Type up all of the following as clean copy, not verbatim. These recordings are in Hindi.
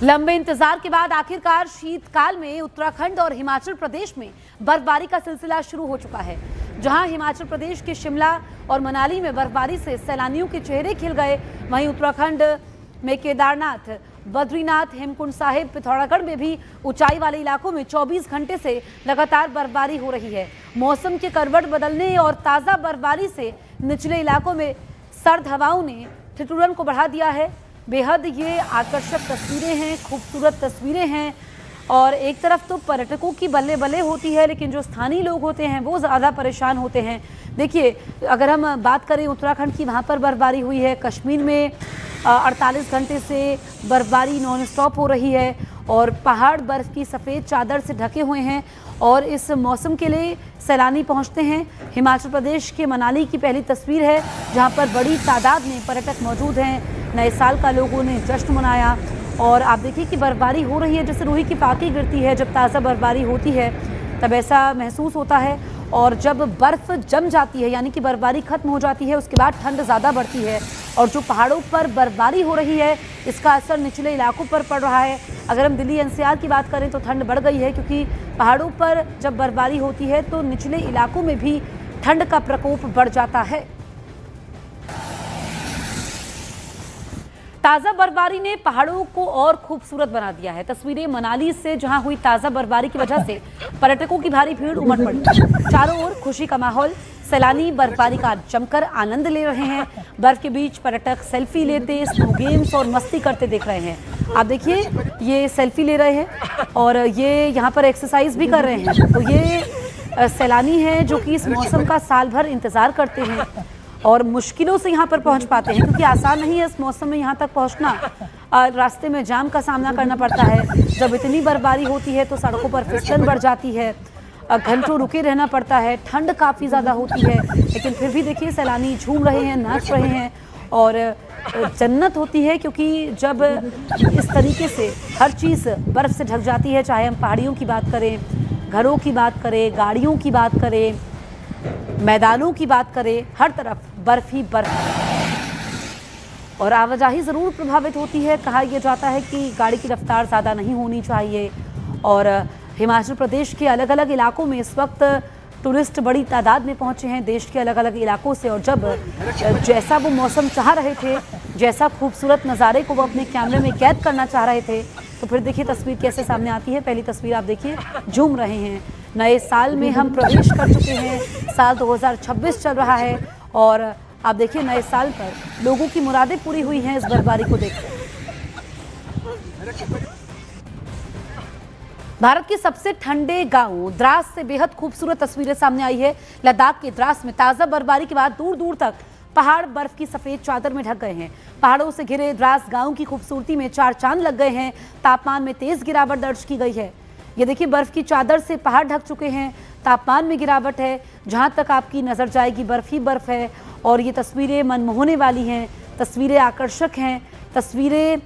लंबे इंतजार के बाद आखिरकार शीतकाल में उत्तराखंड और हिमाचल प्रदेश में बर्फबारी का सिलसिला शुरू हो चुका है। जहां हिमाचल प्रदेश के शिमला और मनाली में बर्फबारी से सैलानियों के चेहरे खिल गए, वहीं उत्तराखंड में केदारनाथ, बद्रीनाथ, हेमकुंड साहिब, पिथौरागढ़ में भी ऊंचाई वाले इलाकों में 24 घंटे से लगातार बर्फबारी हो रही है। मौसम के करवट बदलने और ताज़ा बर्फबारी से निचले इलाकों में सर्द हवाओं ने ठिठुरन को बढ़ा दिया है। बेहद ये आकर्षक तस्वीरें हैं, खूबसूरत तस्वीरें हैं और एक तरफ तो पर्यटकों की बल्ले बल्ले होती है, लेकिन जो स्थानीय लोग होते हैं वो ज़्यादा परेशान होते हैं। देखिए, अगर हम बात करें उत्तराखंड की, वहाँ पर बर्फबारी हुई है। कश्मीर में 48 घंटे से बर्फबारी नॉन स्टॉप हो रही है और पहाड़ बर्फ़ की सफ़ेद चादर से ढके हुए हैं और इस मौसम के लिए सैलानी पहुंचते हैं। हिमाचल प्रदेश के मनाली की पहली तस्वीर है, जहां पर बड़ी तादाद में पर्यटक मौजूद हैं। नए साल का लोगों ने जश्न मनाया और आप देखिए कि बर्फबारी हो रही है, जैसे रूही की पाकी गिरती है। जब ताज़ा बर्फबारी होती है तब ऐसा महसूस होता है और जब बर्फ़ जम जाती है, यानी कि बर्फबारी ख़त्म हो जाती है, उसके बाद ठंड ज़्यादा बढ़ती है और जो पहाड़ों पर बर्फबारी हो रही है इसका असर निचले इलाकों पर पड़ रहा है। अगर हम दिल्ली एनसीआर की बात करें तो ठंड बढ़ गई है, क्योंकि पहाड़ों पर जब बर्फबारी होती है तो निचले इलाकों में भी ठंड का प्रकोप बढ़ जाता है। ताज़ा बर्फबारी ने पहाड़ों को और खूबसूरत बना दिया है। तस्वीरें मनाली से, जहां हुई ताज़ा बर्फबारी की वजह से पर्यटकों की भारी भीड़ उमड़ पड़ी। चारों ओर खुशी का माहौल, सैलानी बर्फबारी का जमकर आनंद ले रहे हैं। बर्फ के बीच पर्यटक सेल्फी लेते, स्नो गेम्स और मस्ती करते दिख रहे हैं। आप देखिए, ये सेल्फी ले रहे हैं और ये यहाँ पर एक्सरसाइज भी कर रहे हैं। तो ये सैलानी हैं जो कि इस मौसम का साल भर इंतज़ार करते हैं और मुश्किलों से यहाँ पर पहुँच पाते हैं, क्योंकि आसान नहीं है इस मौसम में यहाँ तक पहुँचना। रास्ते में जाम का सामना करना पड़ता है। जब इतनी बर्फबारी होती है तो सड़कों पर फिसलन बढ़ जाती है, घंटों रुके रहना पड़ता है, ठंड काफ़ी ज़्यादा होती है, लेकिन फिर भी देखिए सैलानी झूम रहे हैं, नाच रहे हैं और जन्नत होती है, क्योंकि जब इस तरीके से हर चीज़ बर्फ़ से ढक जाती है, चाहे हम पहाड़ियों की बात करें, घरों की बात करें, गाड़ियों की बात करें, मैदानों की बात करें, हर तरफ बर्फ ही बर्फ और आवाजाही ज़रूर प्रभावित होती है। कहा यह जाता है कि गाड़ी की रफ्तार ज़्यादा नहीं होनी चाहिए और हिमाचल प्रदेश के अलग अलग इलाकों में इस वक्त टूरिस्ट बड़ी तादाद में पहुंचे हैं देश के अलग अलग इलाकों से। और जब जैसा वो मौसम चाह रहे थे, जैसा खूबसूरत नज़ारे को वो अपने कैमरे में कैद करना चाह रहे थे, तो फिर देखिए तस्वीर कैसे सामने आती है। पहली तस्वीर आप देखिए, झूम रहे हैं। नए साल में हम प्रवेश कर चुके हैं, साल 2026 चल रहा है और आप देखिए नए साल पर लोगों की मुरादें पूरी हुई हैं इस बर्फबारी को देखकर। भारत के सबसे ठंडे गांव द्रास से बेहद खूबसूरत तस्वीरें सामने आई है। लद्दाख के द्रास में ताज़ा बर्फबारी के बाद दूर दूर तक पहाड़ बर्फ की सफ़ेद चादर में ढक गए हैं। पहाड़ों से घिरे द्रास गांव की खूबसूरती में चार चांद लग गए हैं। तापमान में तेज़ गिरावट दर्ज की गई है। ये देखिए, बर्फ़ की चादर से पहाड़ ढक चुके हैं, तापमान में गिरावट है, जहां तक आपकी नज़र जाएगी बर्फ़ ही बर्फ़ है और ये तस्वीरें मनमोहने वाली हैं, तस्वीरें आकर्षक हैं, तस्वीरें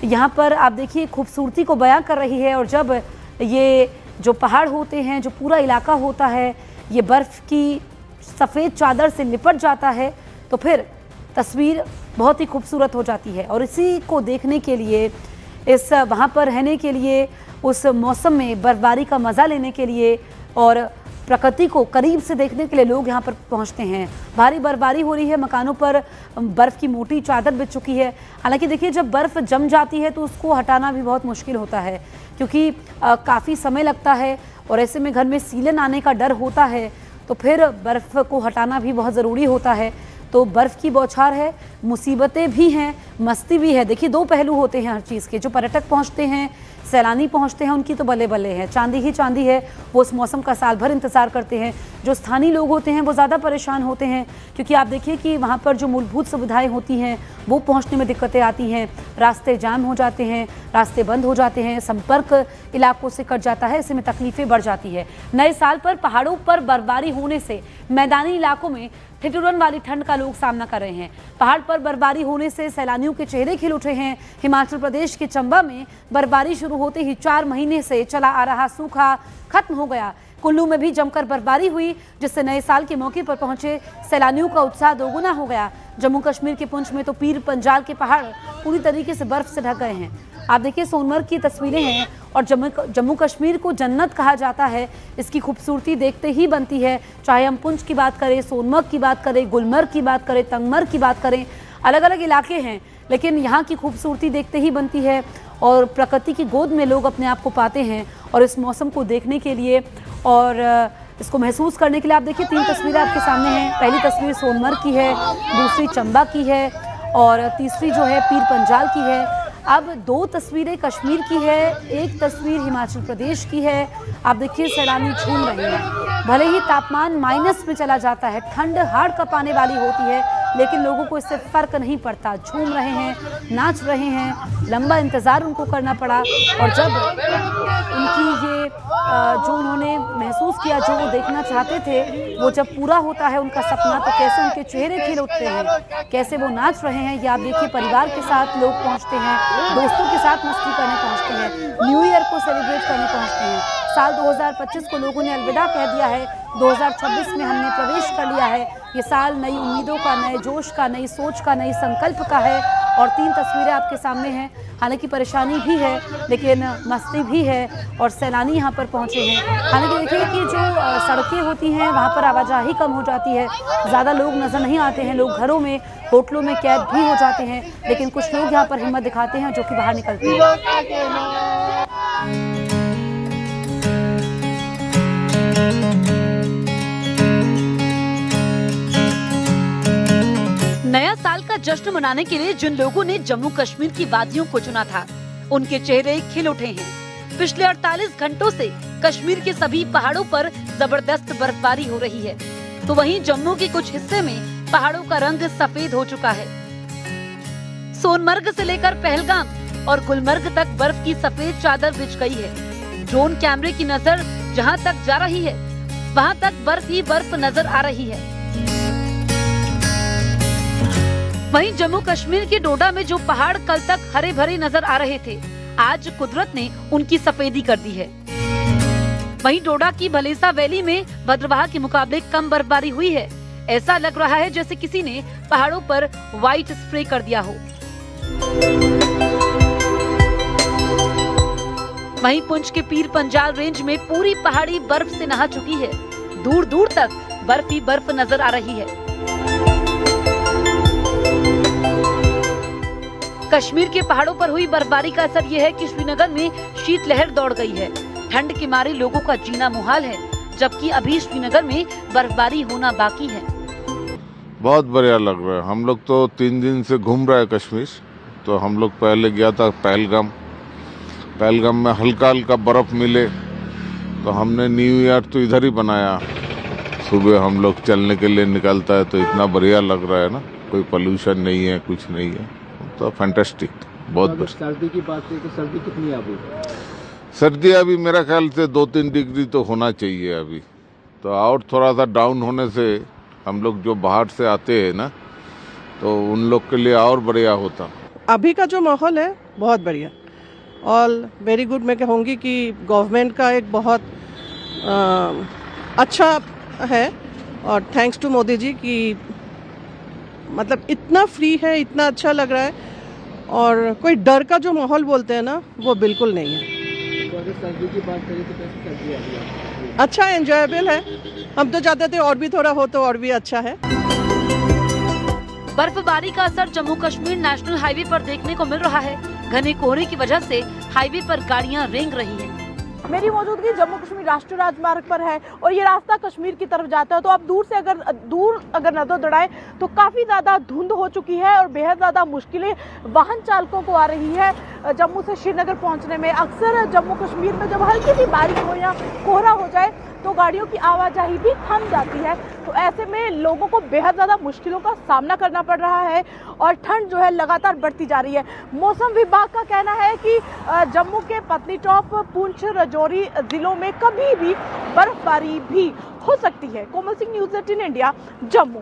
यहाँ पर आप देखिए खूबसूरती को बयां कर रही है। और जब ये जो पहाड़ होते हैं, जो पूरा इलाका होता है, ये बर्फ़ की सफ़ेद चादर से लिपट जाता है तो फिर तस्वीर बहुत ही खूबसूरत हो जाती है। और इसी को देखने के लिए, इस वहाँ पर रहने के लिए, उस मौसम में बर्फबारी का मज़ा लेने के लिए और प्रकृति को करीब से देखने के लिए लोग यहाँ पर पहुँचते हैं। भारी बर्फबारी हो रही है, मकानों पर बर्फ़ की मोटी चादर बिछ चुकी है। हालांकि देखिए, जब बर्फ़ जम जाती है तो उसको हटाना भी बहुत मुश्किल होता है, क्योंकि काफ़ी समय लगता है और ऐसे में घर में सीलन आने का डर होता है, तो फिर बर्फ़ को हटाना भी बहुत ज़रूरी होता है। तो बर्फ़ की बौछार है, मुसीबतें भी हैं, मस्ती भी है। देखिए, दो पहलू होते हैं हर चीज़ के। जो पर्यटक पहुंचते हैं, सैलानी पहुंचते हैं, उनकी तो बल्ले बल्ले है, चांदी ही चांदी है। वो इस मौसम का साल भर इंतज़ार करते हैं। जो स्थानीय लोग होते हैं वो ज़्यादा परेशान होते हैं, क्योंकि आप देखिए कि वहाँ पर जो मूलभूत सुविधाएं होती हैं वो पहुँचने में दिक्कतें आती हैं। रास्ते जाम हो जाते हैं, रास्ते बंद हो जाते हैं, संपर्क इलाकों से कट जाता है, ऐसे में तकलीफ़ें बढ़ जाती है। नए साल पर पहाड़ों पर बर्फबारी होने से मैदानी इलाकों में ठिठुरन वाली ठंड का लोग सामना कर रहे हैं। पहाड़ पर बर्फबारी होने से सैलानियों के चेहरे खिल उठे हैं। हिमाचल प्रदेश के चंबा में बर्फबारी शुरू होते ही 4 महीने से चला आ रहा सूखा खत्म हो गया। कुल्लू में भी जमकर बर्फबारी हुई, जिससे नए साल के मौके पर पहुंचे सैलानियों का उत्साह दोगुना हो गया। जम्मू कश्मीर के पुंछ में तो पीर पंजाल के पहाड़ पूरी तरीके से बर्फ से ढक गए हैं। आप देखिए सोनमर्ग की तस्वीरें हैं और जम्मू कश्मीर को जन्नत कहा जाता है। इसकी खूबसूरती देखते ही बनती है, चाहे हम पुंछ की बात करें, सोनमर्ग की बात करें, गुलमर्ग की बात करें, तंगमर्ग की बात करें, अलग अलग इलाके हैं, लेकिन यहाँ की खूबसूरती देखते ही बनती है और प्रकृति की गोद में लोग अपने आप को पाते हैं। और इस मौसम को देखने के लिए और इसको महसूस करने के लिए आप देखिए 3 तस्वीरें आपके सामने हैं। पहली तस्वीर सोनमर्ग की है, दूसरी चंबा की है और तीसरी जो है पीर पंजाल की है। अब 2 तस्वीरें कश्मीर की है, एक तस्वीर हिमाचल प्रदेश की है। आप देखिए सैलानी झूम रहे हैं, भले ही तापमान माइनस में चला जाता है, ठंड हाड़ कपाने वाली होती है, लेकिन लोगों को इससे फर्क नहीं पड़ता। झूम रहे हैं, नाच रहे हैं, लंबा इंतज़ार उनको करना पड़ा और जब उनकी ये जो उन्होंने महसूस किया, जो वो देखना चाहते थे, वो जब पूरा होता है उनका सपना, तो कैसे उनके चेहरे खिल उठते हैं, कैसे वो नाच रहे हैं। ये आप देखिए परिवार के साथ लोग पहुंचते हैं, दोस्तों के साथ मस्ती करने पहुंचते हैं, न्यू ईयर को सेलिब्रेट करने पहुंचते हैं। साल 2025 को लोगों ने अलविदा कह दिया है, 2026 में हमने प्रवेश कर लिया है। ये साल नई उम्मीदों का, नए जोश का, नई सोच का, नई संकल्प का है। और 3 तस्वीरें आपके सामने हैं। हालांकि परेशानी भी है, लेकिन मस्ती भी है और सैलानी यहाँ पर पहुँचे हैं। हालांकि देखिए कि जो सड़कें होती हैं वहाँ पर आवाजाही कम हो जाती है, ज़्यादा लोग नज़र नहीं आते हैं, लोग घरों में, होटलों में कैद भी हो जाते हैं, लेकिन कुछ लोग यहाँ पर हिम्मत दिखाते हैं जो कि बाहर निकलते हैं। नया साल का जश्न मनाने के लिए जिन लोगों ने जम्मू कश्मीर की वादियों को चुना था, उनके चेहरे खिल उठे हैं। पिछले 48 घंटों से कश्मीर के सभी पहाड़ों पर जबरदस्त बर्फबारी हो रही है, तो वहीं जम्मू के कुछ हिस्से में पहाड़ों का रंग सफेद हो चुका है। सोनमर्ग से लेकर पहलगाम और गुलमर्ग तक बर्फ की सफेद चादर बिछ गई है। ड्रोन कैमरे की नजर जहां तक जा रही है, वहां तक बर्फ ही बर्फ नजर आ रही है। वहीं जम्मू कश्मीर के डोडा में जो पहाड़ कल तक हरे भरे नजर आ रहे थे, आज कुदरत ने उनकी सफेदी कर दी है। वहीं डोडा की भलेसा वैली में भद्रवाह के मुकाबले कम बर्फबारी हुई है। ऐसा लग रहा है जैसे किसी ने पहाड़ों पर व्हाइट स्प्रे कर दिया हो। वहीं पुंछ के पीर पंजाल रेंज में पूरी पहाड़ी बर्फ से नहा चुकी है। दूर दूर तक बर्फ ही बर्फ नजर आ रही है। कश्मीर के पहाड़ों पर हुई बर्फबारी का असर यह है कि श्रीनगर में शीतलहर दौड़ गई है। ठंड के मारे लोगों का जीना मुहाल है, जबकि अभी श्रीनगर में बर्फबारी होना बाकी है। बहुत बढ़िया लग रहा है। हम लोग तो 3 दिन से घूम रहे हैं कश्मीर। तो हम लोग पहले गया था पहलगाम में हल्का हल्का बर्फ मिले, तो हमने न्यू ईयर तो इधर ही बनाया। सुबह हम लोग चलने के लिए निकलता है तो इतना बढ़िया लग रहा है ना, कोई पोल्यूशन नहीं है, कुछ नहीं है, तो फैंटास्टिक, बहुत बढ़िया। सर्दी की बात है कि सर्दी कितनी है अभी? सर्दी अभी मेरा ख्याल से 2-3 डिग्री तो होना चाहिए अभी। तो और थोड़ा सा डाउन होने से हम लोग जो बाहर से आते हैं ना, तो उन लोग के लिए और बढ़िया होता। अभी का जो माहौल है बहुत बढ़िया, ऑल वेरी गुड। मैं कहूँगी कि गवर्नमेंट का एक बहुत अच्छा है और थैंक्स टू मोदी जी कि मतलब इतना फ्री है, इतना अच्छा लग रहा है और कोई डर का जो माहौल बोलते हैं ना, वो बिल्कुल नहीं है। तो अगर सर्दी की बात करें तो कैसी सर्दी है? अच्छा, एंजॉयबल है। हम तो चाहते थे और भी थोड़ा हो तो और भी अच्छा है। बर्फबारी का असर जम्मू कश्मीर नेशनल हाईवे पर देखने को मिल रहा है। घने कोहरे की वजह से हाईवे पर गाड़ियां रेंग रही हैं। मेरी मौजूदगी जम्मू कश्मीर राष्ट्रीय राजमार्ग पर है और ये रास्ता कश्मीर की तरफ जाता है। तो आप दूर अगर नजर दौड़ाएं तो काफ़ी ज़्यादा धुंध हो चुकी है और बेहद ज़्यादा मुश्किलें वाहन चालकों को आ रही है जम्मू से श्रीनगर पहुंचने में। अक्सर जम्मू कश्मीर में जब हल्की सी बारिश हो या कोहरा हो जाए तो गाड़ियों की आवाजाही भी थम जाती है। तो ऐसे में लोगों को बेहद ज़्यादा मुश्किलों का सामना करना पड़ रहा है और ठंड जो है लगातार बढ़ती जा रही है। मौसम विभाग का कहना है कि जम्मू के पत्नीटॉप, पुंछ, राजौरी जिलों में कभी भी बर्फबारी भी हो सकती है। Komal Singh, news 18 India, Jammu.